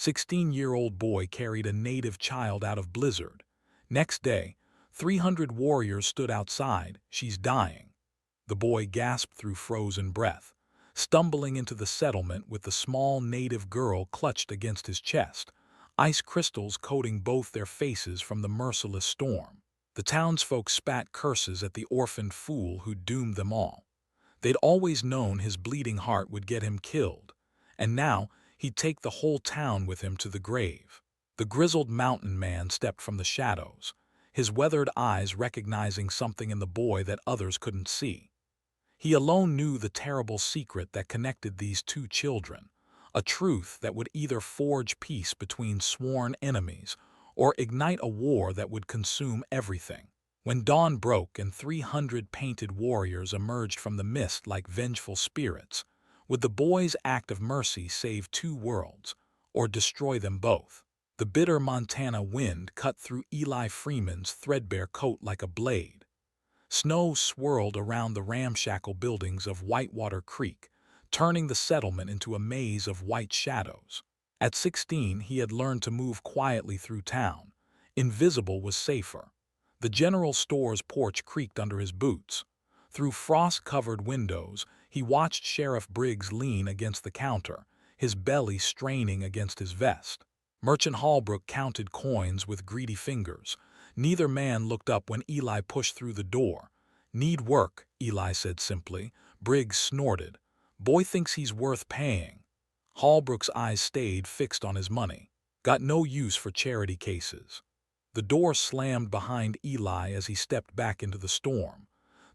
16-year-old boy carried a native child out of blizzard. Next day, 300 warriors stood outside. She's dying. The boy gasped through frozen breath, stumbling into the settlement with the small native girl clutched against his chest, ice crystals coating both their faces from the merciless storm. The townsfolk spat curses at the orphaned fool who doomed them all. They'd always known his bleeding heart would get him killed, and now he'd take the whole town with him to the grave. The grizzled mountain man stepped from the shadows, his weathered eyes recognizing something in the boy that others couldn't see. He alone knew the terrible secret that connected these two children, a truth that would either forge peace between sworn enemies or ignite a war that would consume everything. When dawn broke and 300 painted warriors emerged from the mist like vengeful spirits, would the boy's act of mercy save two worlds, or destroy them both? The bitter Montana wind cut through Eli Freeman's threadbare coat like a blade. Snow swirled around the ramshackle buildings of Whitewater Creek, turning the settlement into a maze of white shadows. At 16, he had learned to move quietly through town. Invisible was safer. The general store's porch creaked under his boots. Through frost-covered windows, he watched Sheriff Briggs lean against the counter, his belly straining against his vest. Merchant Holbrook counted coins with greedy fingers. Neither man looked up when Eli pushed through the door. "Need work," Eli said simply. Briggs snorted. "Boy thinks he's worth paying." Holbrook's eyes stayed fixed on his money. "Got no use for charity cases." The door slammed behind Eli as he stepped back into the storm.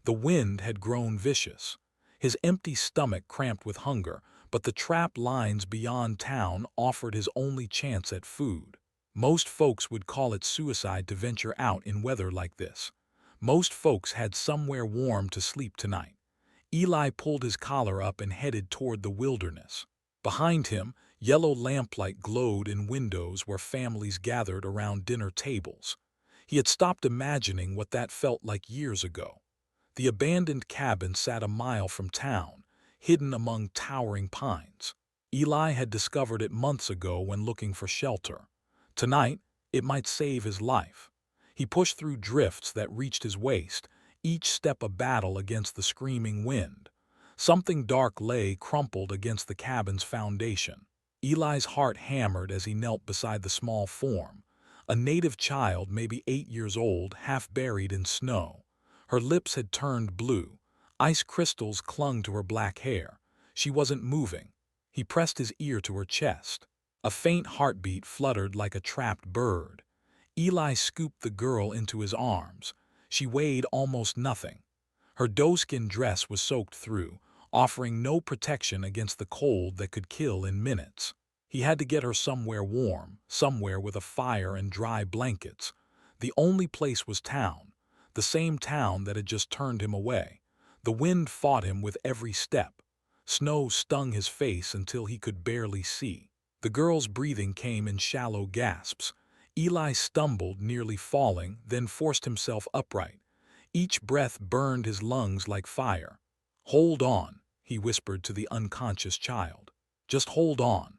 The wind had grown vicious. His empty stomach cramped with hunger, but the trap lines beyond town offered his only chance at food. Most folks would call it suicide to venture out in weather like this. Most folks had somewhere warm to sleep tonight. Eli pulled his collar up and headed toward the wilderness. Behind him, yellow lamplight glowed in windows where families gathered around dinner tables. He had stopped imagining what that felt like years ago. The abandoned cabin sat a mile from town, hidden among towering pines. Eli had discovered it months ago when looking for shelter. Tonight, it might save his life. He pushed through drifts that reached his waist, each step a battle against the screaming wind. Something dark lay crumpled against the cabin's foundation. Eli's heart hammered as he knelt beside the small form. A native child, maybe 8 years old, half buried in snow. Her lips had turned blue. Ice crystals clung to her black hair. She wasn't moving. He pressed his ear to her chest. A faint heartbeat fluttered like a trapped bird. Eli scooped the girl into his arms. She weighed almost nothing. Her doeskin dress was soaked through, offering no protection against the cold that could kill in minutes. He had to get her somewhere warm, somewhere with a fire and dry blankets. The only place was town, the same town that had just turned him away. The wind fought him with every step. Snow stung his face until he could barely see. The girl's breathing came in shallow gasps. Eli stumbled, nearly falling, then forced himself upright. Each breath burned his lungs like fire. "Hold on," he whispered to the unconscious child. "Just hold on."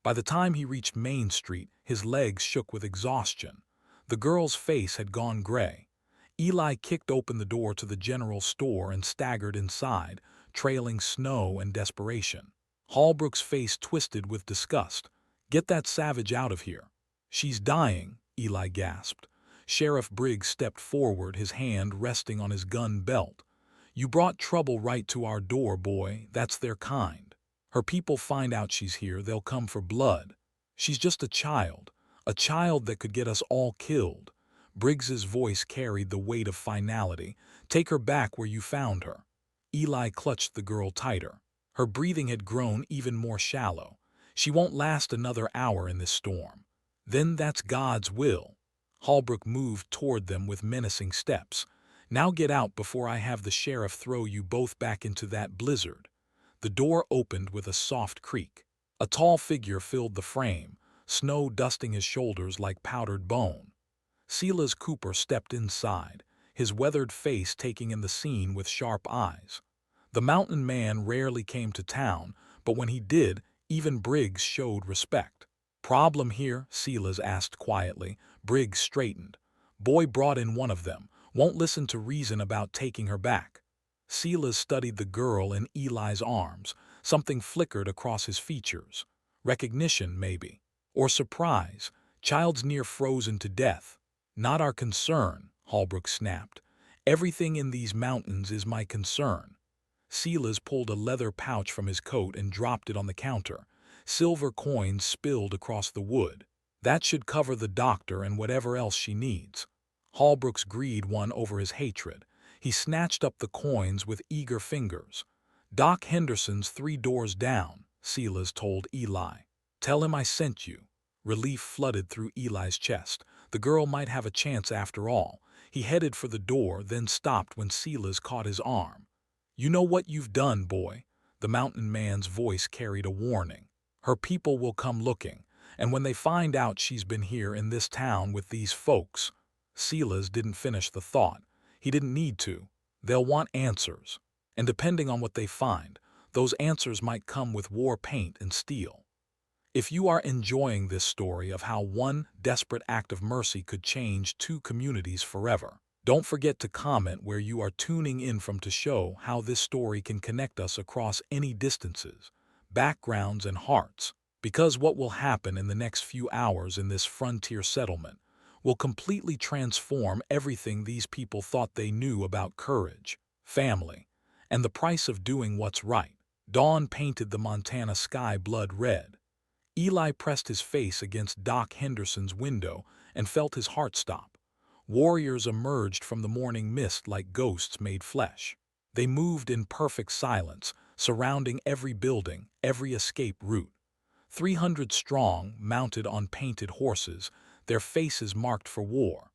By the time he reached Main Street, his legs shook with exhaustion. The girl's face had gone gray. Eli kicked open the door to the general store and staggered inside, trailing snow and desperation. Holbrook's face twisted with disgust. "Get that savage out of here." "She's dying," Eli gasped. Sheriff Briggs stepped forward, his hand resting on his gun belt. "You brought trouble right to our door, boy. That's their kind. Her people find out she's here, they'll come for blood. She's just a child that could get us all killed." Briggs's voice carried the weight of finality. "Take her back where you found her." Eli clutched the girl tighter. Her breathing had grown even more shallow. "She won't last another hour in this storm." "Then that's God's will." Holbrook moved toward them with menacing steps. "Now get out before I have the sheriff throw you both back into that blizzard." The door opened with a soft creak. A tall figure filled the frame, snow dusting his shoulders like powdered bone. Silas Cooper stepped inside, his weathered face taking in the scene with sharp eyes. The mountain man rarely came to town, but when he did, even Briggs showed respect. Problem here? Silas asked quietly. Briggs straightened. Boy brought in one of them. Won't listen to reason about taking her back. Silas studied the girl in Eli's arms. Something flickered across his features. Recognition, maybe. Or surprise. Child's near frozen to death. Not our concern, Holbrook snapped. Everything in these mountains is my concern. Silas pulled a leather pouch from his coat and dropped it on the counter. Silver coins spilled across the wood. That should cover the doctor and whatever else she needs. Holbrook's greed won over his hatred. He snatched up the coins with eager fingers. Doc Henderson's 3 doors down, Silas told Eli. Tell him I sent you. Relief flooded through Eli's chest. The girl might have a chance after all. He headed for the door, then stopped when Silas caught his arm. You know what you've done, boy? The mountain man's voice carried a warning. Her people will come looking, and when they find out she's been here in this town with these folks. Silas didn't finish the thought. He didn't need to. They'll want answers. And depending on what they find, those answers might come with war paint and steel. If you are enjoying this story of how one desperate act of mercy could change 2 communities forever, don't forget to comment where you are tuning in from to show how this story can connect us across any distances, backgrounds, and hearts. Because what will happen in the next few hours in this frontier settlement will completely transform everything these people thought they knew about courage, family, and the price of doing what's right. Dawn painted the Montana sky blood red. Eli pressed his face against Doc Henderson's window and felt his heart stop. Warriors emerged from the morning mist like ghosts made flesh. They moved in perfect silence, surrounding every building, every escape route. 300 strong, mounted on painted horses, their faces marked for war.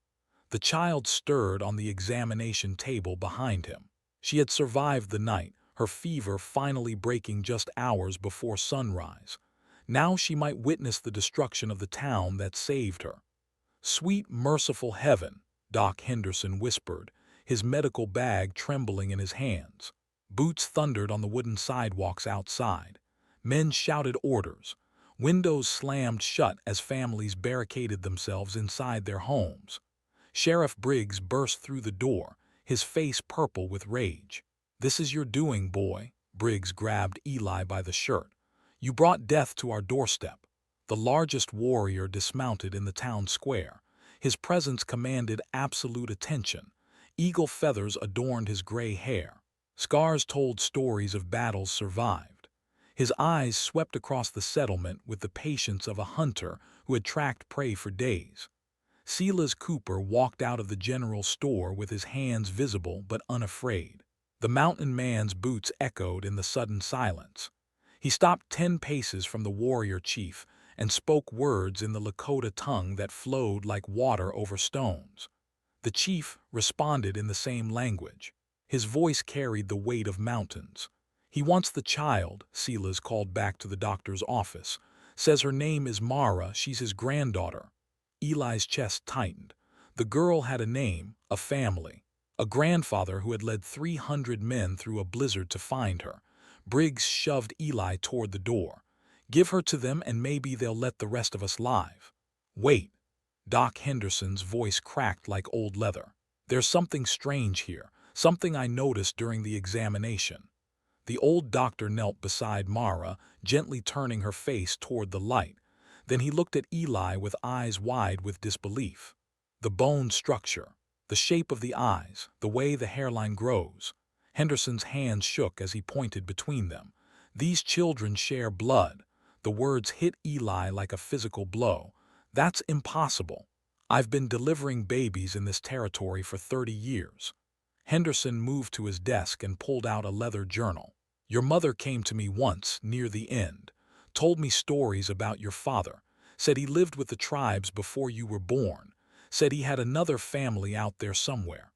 The child stirred on the examination table behind him. She had survived the night, her fever finally breaking just hours before sunrise. Now she might witness the destruction of the town that saved her. Sweet, merciful heaven, Doc Henderson whispered, his medical bag trembling in his hands. Boots thundered on the wooden sidewalks outside. Men shouted orders. Windows slammed shut as families barricaded themselves inside their homes. Sheriff Briggs burst through the door, his face purple with rage. This is your doing, boy. Briggs grabbed Eli by the shirt. You brought death to our doorstep. The largest warrior dismounted in the town square. His presence commanded absolute attention. Eagle feathers adorned his gray hair. Scars told stories of battles survived. His eyes swept across the settlement with the patience of a hunter who had tracked prey for days. Silas Cooper walked out of the general store with his hands visible but unafraid. The mountain man's boots echoed in the sudden silence. He stopped 10 paces from the warrior chief and spoke words in the Lakota tongue that flowed like water over stones. The chief responded in the same language. His voice carried the weight of mountains. He wants the child, Silas called back to the doctor's office. Says her name is Mara, she's his granddaughter. Eli's chest tightened. The girl had a name, a family, a grandfather who had led 300 men through a blizzard to find her. Briggs shoved Eli toward the door. Give her to them and maybe they'll let the rest of us live. Wait. Doc Henderson's voice cracked like old leather. There's something strange here, something I noticed during the examination. The old doctor knelt beside Mara, gently turning her face toward the light. Then he looked at Eli with eyes wide with disbelief. The bone structure, the shape of the eyes, the way the hairline grows. Henderson's hands shook as he pointed between them. These children share blood. The words hit Eli like a physical blow. That's impossible. I've been delivering babies in this territory for 30 years. Henderson moved to his desk and pulled out a leather journal. Your mother came to me once, near the end, told me stories about your father, said he lived with the tribes before you were born, said he had another family out there somewhere.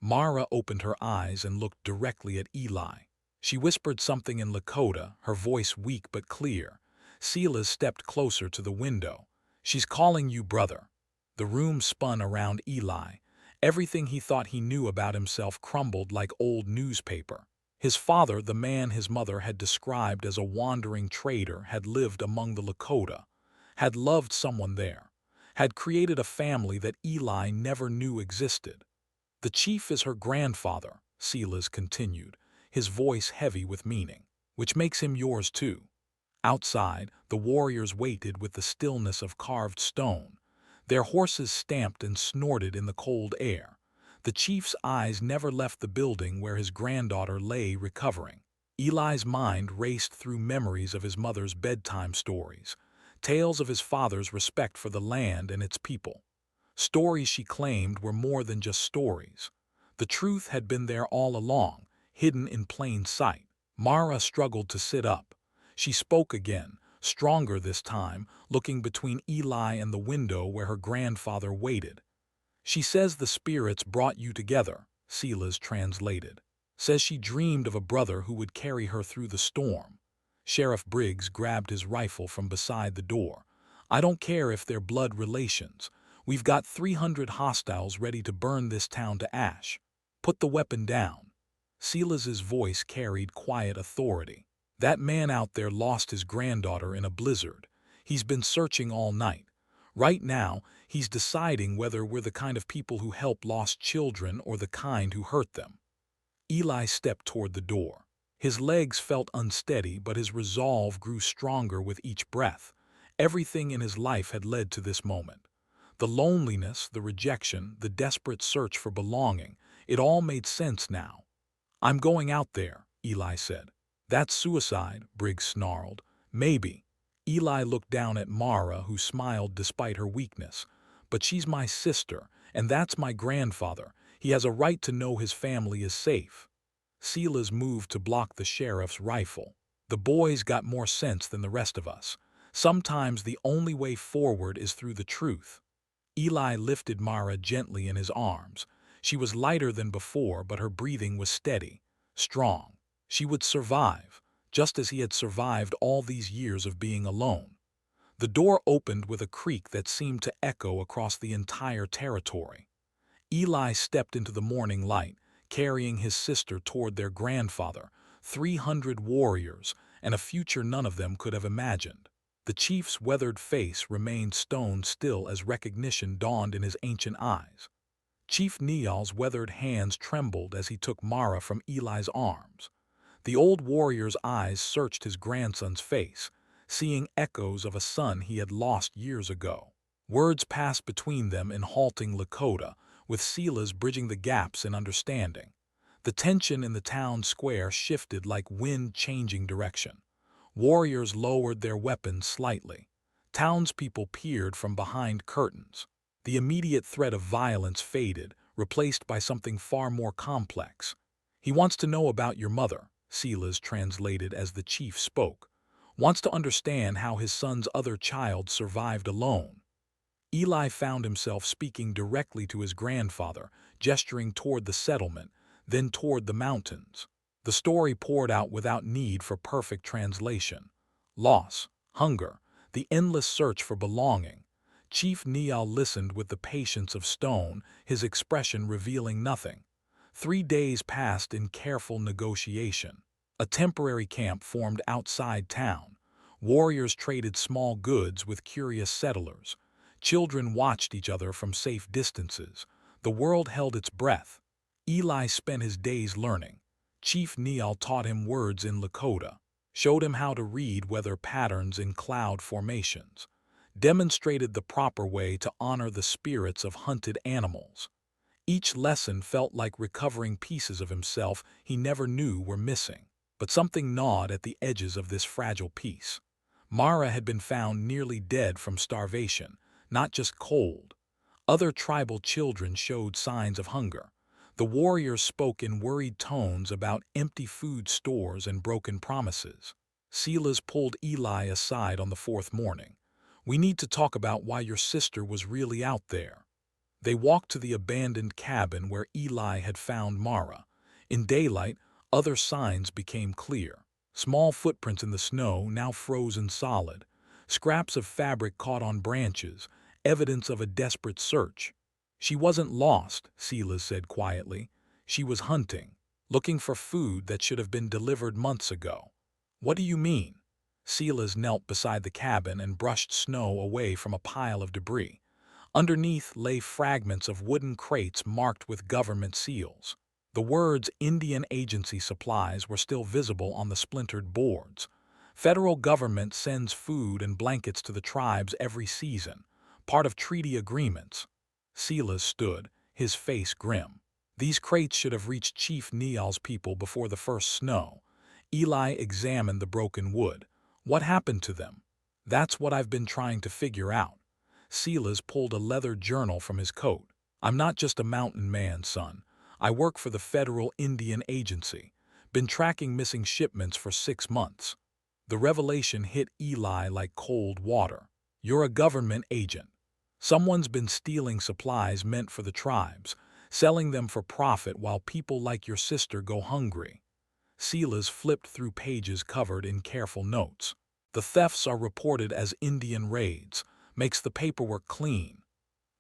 Mara opened her eyes and looked directly at Eli. She whispered something in Lakota, her voice weak but clear. Silas stepped closer to the window. She's calling you brother. The room spun around Eli. Everything he thought he knew about himself crumbled like old newspaper. His father, the man his mother had described as a wandering trader, had lived among the Lakota. had loved someone there, had created a family that Eli never knew existed. The chief is her grandfather, Silas continued, his voice heavy with meaning, which makes him yours too. Outside, the warriors waited with the stillness of carved stone. Their horses stamped and snorted in the cold air. The chief's eyes never left the building where his granddaughter lay recovering. Eli's mind raced through memories of his mother's bedtime stories, tales of his father's respect for the land and its people. Stories she claimed were more than just stories. The truth had been there all along, hidden in plain sight. Mara struggled to sit up. She spoke again, stronger this time, looking between Eli and the window where her grandfather waited. She says the spirits brought you together, Silas translated. Says she dreamed of a brother who would carry her through the storm. Sheriff Briggs grabbed his rifle from beside the door. I don't care if they're blood relations. We've got 300 hostiles ready to burn this town to ash. Put the weapon down. Silas's voice carried quiet authority. That man out there lost his granddaughter in a blizzard. He's been searching all night. Right now, he's deciding whether we're the kind of people who help lost children or the kind who hurt them. Eli stepped toward the door. His legs felt unsteady, but his resolve grew stronger with each breath. Everything in his life had led to this moment. The loneliness, the rejection, the desperate search for belonging, it all made sense now. I'm going out there, Eli said. That's suicide, Briggs snarled. Maybe. Eli looked down at Mara, who smiled despite her weakness. But she's my sister, and that's my grandfather. He has a right to know his family is safe. Silas moved to block the sheriff's rifle. The boy's got more sense than the rest of us. Sometimes the only way forward is through the truth. Eli lifted Mara gently in his arms. She was lighter than before, but her breathing was steady, strong. She would survive, just as he had survived all these years of being alone. The door opened with a creak that seemed to echo across the entire territory. Eli stepped into the morning light, carrying his sister toward their grandfather, 300 warriors, and a future none of them could have imagined. The chief's weathered face remained stone still as recognition dawned in his ancient eyes. Chief Nial's weathered hands trembled as he took Mara from Eli's arms. The old warrior's eyes searched his grandson's face, seeing echoes of a son he had lost years ago. Words passed between them in halting Lakota, with Silas bridging the gaps in understanding. The tension in the town square shifted like wind changing direction. Warriors lowered their weapons slightly. Townspeople peered from behind curtains. The immediate threat of violence faded, replaced by something far more complex. He wants to know about your mother, Silas translated as the chief spoke. Wants to understand how his son's other child survived alone. Eli found himself speaking directly to his grandfather, gesturing toward the settlement, then toward the mountains. The story poured out without need for perfect translation. Loss, hunger, the endless search for belonging. Chief Nial listened with the patience of stone, his expression revealing nothing. 3 days passed in careful negotiation. A temporary camp formed outside town. Warriors traded small goods with curious settlers. Children watched each other from safe distances. The world held its breath. Eli spent his days learning. Chief Nial taught him words in Lakota, showed him how to read weather patterns in cloud formations, demonstrated the proper way to honor the spirits of hunted animals. Each lesson felt like recovering pieces of himself he never knew were missing. But something gnawed at the edges of this fragile piece. Mara had been found nearly dead from starvation, not just cold. Other tribal children showed signs of hunger. The warriors spoke in worried tones about empty food stores and broken promises. Silas pulled Eli aside on the 4th morning. We need to talk about why your sister was really out there. They walked to the abandoned cabin where Eli had found Mara. In daylight, other signs became clear. Small footprints in the snow, now frozen solid. Scraps of fabric caught on branches, evidence of a desperate search. She wasn't lost, Silas said quietly. She was hunting, looking for food that should have been delivered months ago. What do you mean? Silas knelt beside the cabin and brushed snow away from a pile of debris. Underneath lay fragments of wooden crates marked with government seals. The words Indian Agency Supplies were still visible on the splintered boards. Federal government sends food and blankets to the tribes every season, part of treaty agreements. Silas stood, his face grim. These crates should have reached Chief Nial's people before the first snow. Eli examined the broken wood. What happened to them? That's what I've been trying to figure out. Silas pulled a leather journal from his coat. I'm not just a mountain man, son. I work for the Federal Indian Agency. Been tracking missing shipments for 6 months. The revelation hit Eli like cold water. You're a government agent. Someone's been stealing supplies meant for the tribes, selling them for profit while people like your sister go hungry. Silas flipped through pages covered in careful notes. The thefts are reported as Indian raids, makes the paperwork clean.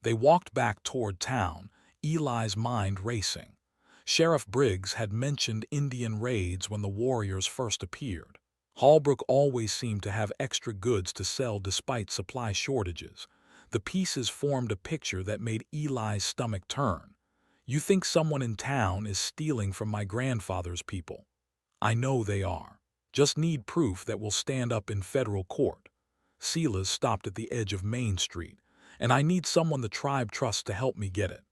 They walked back toward town, Eli's mind racing. Sheriff Briggs had mentioned Indian raids when the warriors first appeared. Holbrook always seemed to have extra goods to sell despite supply shortages. The pieces formed a picture that made Eli's stomach turn. You think someone in town is stealing from my grandfather's people? I know they are. Just need proof that will stand up in federal court. Silas stopped at the edge of Main Street, and I need someone the tribe trusts to help me get it.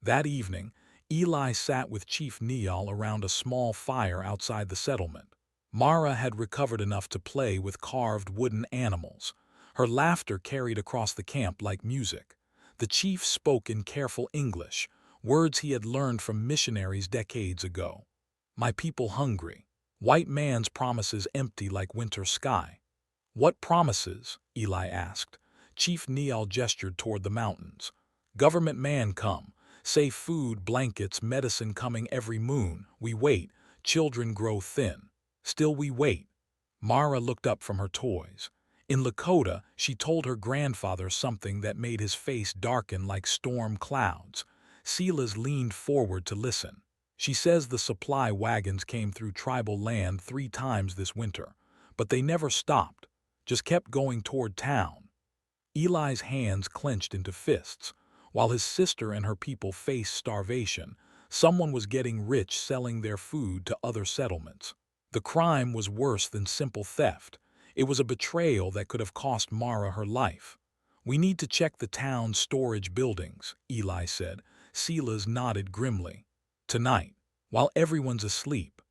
That evening, Eli sat with Chief Nial around a small fire outside the settlement. Mara had recovered enough to play with carved wooden animals. Her laughter carried across the camp like music. The chief spoke in careful English, words he had learned from missionaries decades ago. My people hungry. White man's promises empty like winter sky. What promises? Eli asked. Chief Nial gestured toward the mountains. Government man come. Say food, blankets, medicine coming every moon. We wait. Children grow thin. Still we wait. Mara looked up from her toys. In Lakota, she told her grandfather something that made his face darken like storm clouds. Silas leaned forward to listen. She says the supply wagons came through tribal land 3 times this winter, but they never stopped, just kept going toward town. Eli's hands clenched into fists. While his sister and her people faced starvation, someone was getting rich selling their food to other settlements. The crime was worse than simple theft. It was a betrayal that could have cost Mara her life. We need to check the town's storage buildings, Eli said. Silas nodded grimly. Tonight, while everyone's asleep.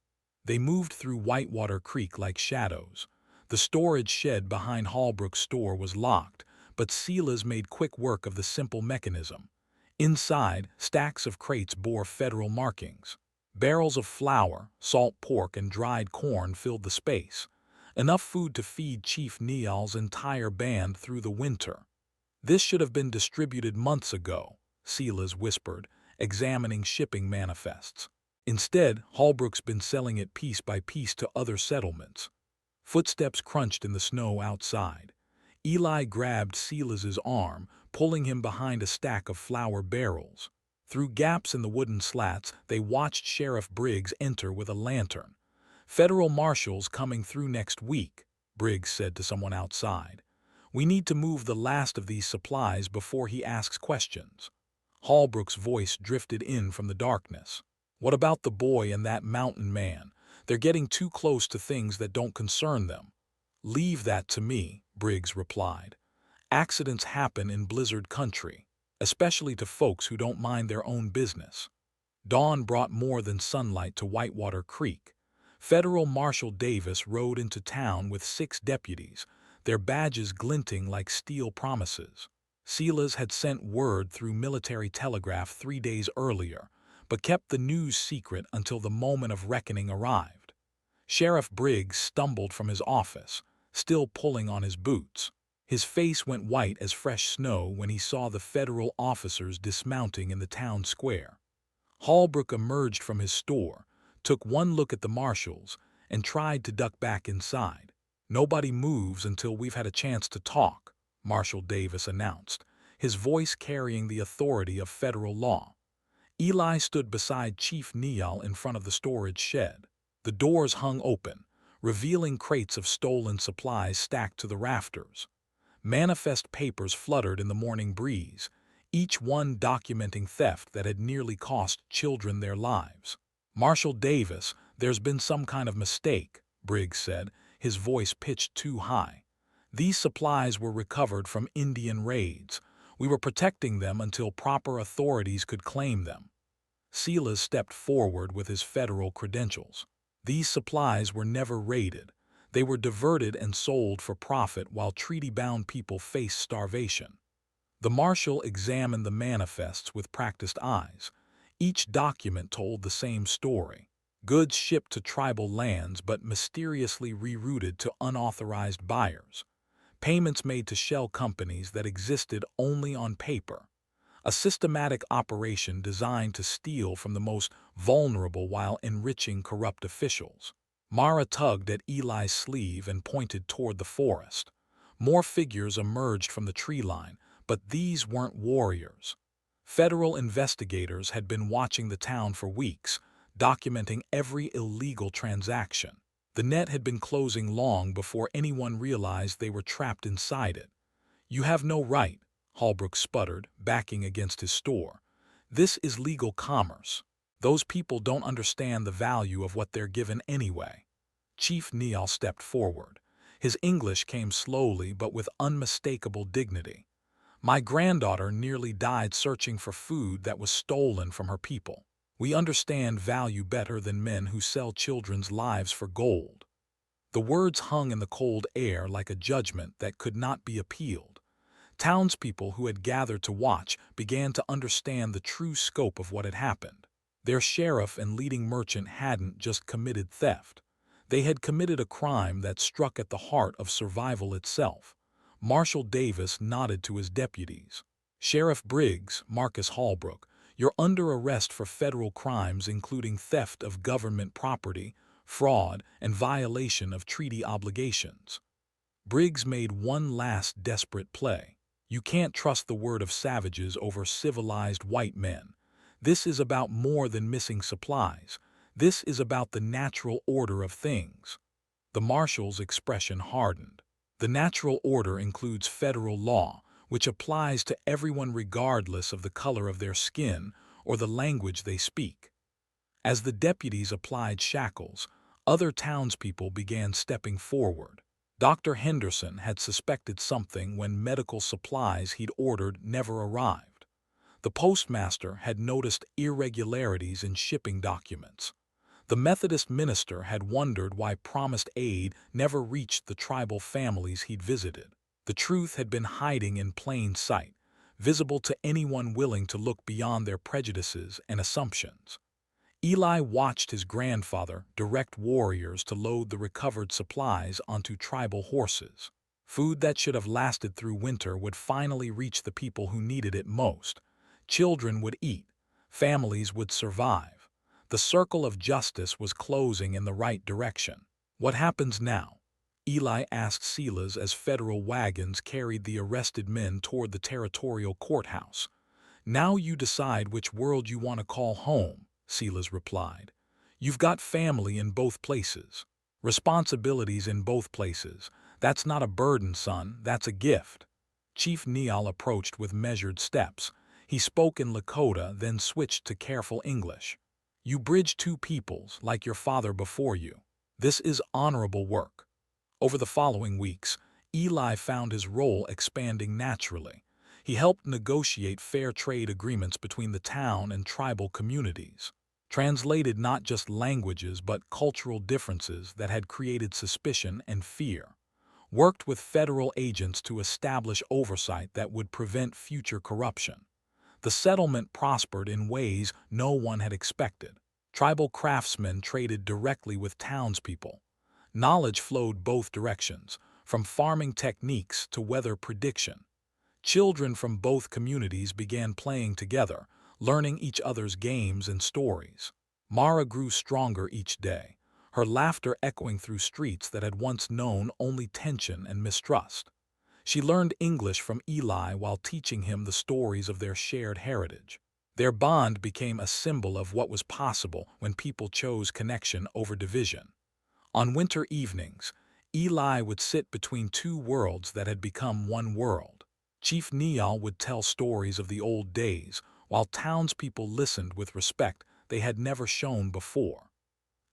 They moved through Whitewater Creek like shadows. The storage shed behind Holbrook's store was locked, but Silas made quick work of the simple mechanism. Inside, stacks of crates bore federal markings. Barrels of flour, salt pork, and dried corn filled the space. Enough food to feed Chief Nial's entire band through the winter. This should have been distributed months ago, Silas whispered, examining shipping manifests. Instead, Holbrook's been selling it piece by piece to other settlements. Footsteps crunched in the snow outside. Eli grabbed Silas's arm, pulling him behind a stack of flour barrels. Through gaps in the wooden slats, they watched Sheriff Briggs enter with a lantern. Federal marshals coming through next week, Briggs said to someone outside. We need to move the last of these supplies before he asks questions. Holbrook's voice drifted in from the darkness. What about the boy and that mountain man? They're getting too close to things that don't concern them. Leave that to me, Briggs replied. Accidents happen in blizzard country, especially to folks who don't mind their own business. Dawn brought more than sunlight to Whitewater Creek. Federal Marshal Davis rode into town with 6 deputies, their badges glinting like steel promises. Silas had sent word through military telegraph 3 days earlier, but kept the news secret until the moment of reckoning arrived. Sheriff Briggs stumbled from his office, still pulling on his boots. His face went white as fresh snow when he saw the federal officers dismounting in the town square. Holbrook emerged from his store, took one look at the marshals, and tried to duck back inside. Nobody moves until we've had a chance to talk, Marshal Davis announced, his voice carrying the authority of federal law. Eli stood beside Chief Nial in front of the storage shed. The doors hung open, revealing crates of stolen supplies stacked to the rafters. Manifest papers fluttered in the morning breeze, each one documenting theft that had nearly cost children their lives. "Marshal Davis, there's been some kind of mistake," Briggs said, his voice pitched too high. "These supplies were recovered from Indian raids. We were protecting them until proper authorities could claim them." Silas stepped forward with his federal credentials. "These supplies were never raided. They were diverted and sold for profit while treaty-bound people faced starvation." The marshal examined the manifests with practiced eyes. Each document told the same story. Goods shipped to tribal lands but mysteriously rerouted to unauthorized buyers. Payments made to shell companies that existed only on paper. A systematic operation designed to steal from the most vulnerable while enriching corrupt officials. Mara tugged at Eli's sleeve and pointed toward the forest. More figures emerged from the tree line, but these weren't warriors. Federal investigators had been watching the town for weeks, documenting every illegal transaction. The net had been closing long before anyone realized they were trapped inside it. "You have no right," Holbrook sputtered, backing against his store. "This is legal commerce. Those people don't understand the value of what they're given anyway." Chief Neal stepped forward. His English came slowly but with unmistakable dignity. "My granddaughter nearly died searching for food that was stolen from her people. We understand value better than men who sell children's lives for gold." The words hung in the cold air like a judgment that could not be appealed. Townspeople who had gathered to watch began to understand the true scope of what had happened. Their sheriff and leading merchant hadn't just committed theft. They had committed a crime that struck at the heart of survival itself. Marshal Davis nodded to his deputies. "Sheriff Briggs, Marcus Holbrook, you're under arrest for federal crimes including theft of government property, fraud, and violation of treaty obligations." Briggs made one last desperate play. "You can't trust the word of savages over civilized white men. This is about more than missing supplies. This is about the natural order of things." The marshal's expression hardened. "The natural order includes federal law, which applies to everyone regardless of the color of their skin or the language they speak." As the deputies applied shackles, other townspeople began stepping forward. Dr. Henderson had suspected something when medical supplies he'd ordered never arrived. The postmaster had noticed irregularities in shipping documents. The Methodist minister had wondered why promised aid never reached the tribal families he'd visited. The truth had been hiding in plain sight, visible to anyone willing to look beyond their prejudices and assumptions. Eli watched his grandfather direct warriors to load the recovered supplies onto tribal horses. Food that should have lasted through winter would finally reach the people who needed it most. Children would eat. Families would survive. The circle of justice was closing in the right direction. "What happens now?" Eli asked Silas as federal wagons carried the arrested men toward the territorial courthouse. "Now you decide which world you want to call home," Silas replied. "You've got family in both places. Responsibilities in both places. That's not a burden, son, that's a gift." Chief Neal approached with measured steps. He spoke in Lakota, then switched to careful English. "You bridge two peoples, like your father before you. This is honorable work." Over the following weeks, Eli found his role expanding naturally. He helped negotiate fair trade agreements between the town and tribal communities, translated not just languages but cultural differences that had created suspicion and fear, worked with federal agents to establish oversight that would prevent future corruption. The settlement prospered in ways no one had expected. Tribal craftsmen traded directly with townspeople. Knowledge flowed both directions, from farming techniques to weather prediction. Children from both communities began playing together, learning each other's games and stories. Mara grew stronger each day, her laughter echoing through streets that had once known only tension and mistrust. She learned English from Eli while teaching him the stories of their shared heritage. Their bond became a symbol of what was possible when people chose connection over division. On winter evenings, Eli would sit between two worlds that had become one world. Chief Niall would tell stories of the old days, while townspeople listened with respect they had never shown before.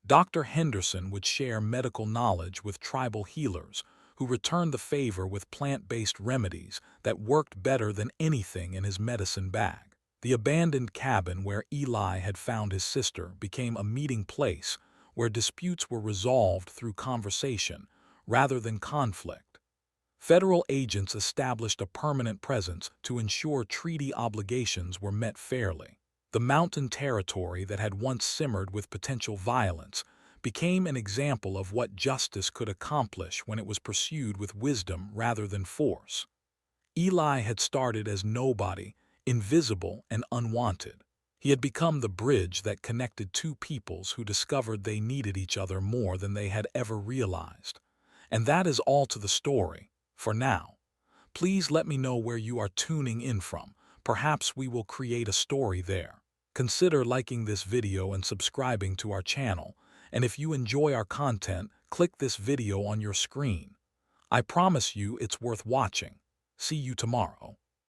Dr. Henderson would share medical knowledge with tribal healers, who returned the favor with plant-based remedies that worked better than anything in his medicine bag. The abandoned cabin where Eli had found his sister became a meeting place where disputes were resolved through conversation rather than conflict. Federal agents established a permanent presence to ensure treaty obligations were met fairly. The mountain territory that had once simmered with potential violence became an example of what justice could accomplish when it was pursued with wisdom rather than force. Eli had started as nobody, invisible and unwanted. He had become the bridge that connected two peoples who discovered they needed each other more than they had ever realized. And that is all to the story, for now. Please let me know where you are tuning in from. Perhaps we will create a story there. Consider liking this video and subscribing to our channel. And if you enjoy our content, click this video on your screen. I promise you it's worth watching. See you tomorrow.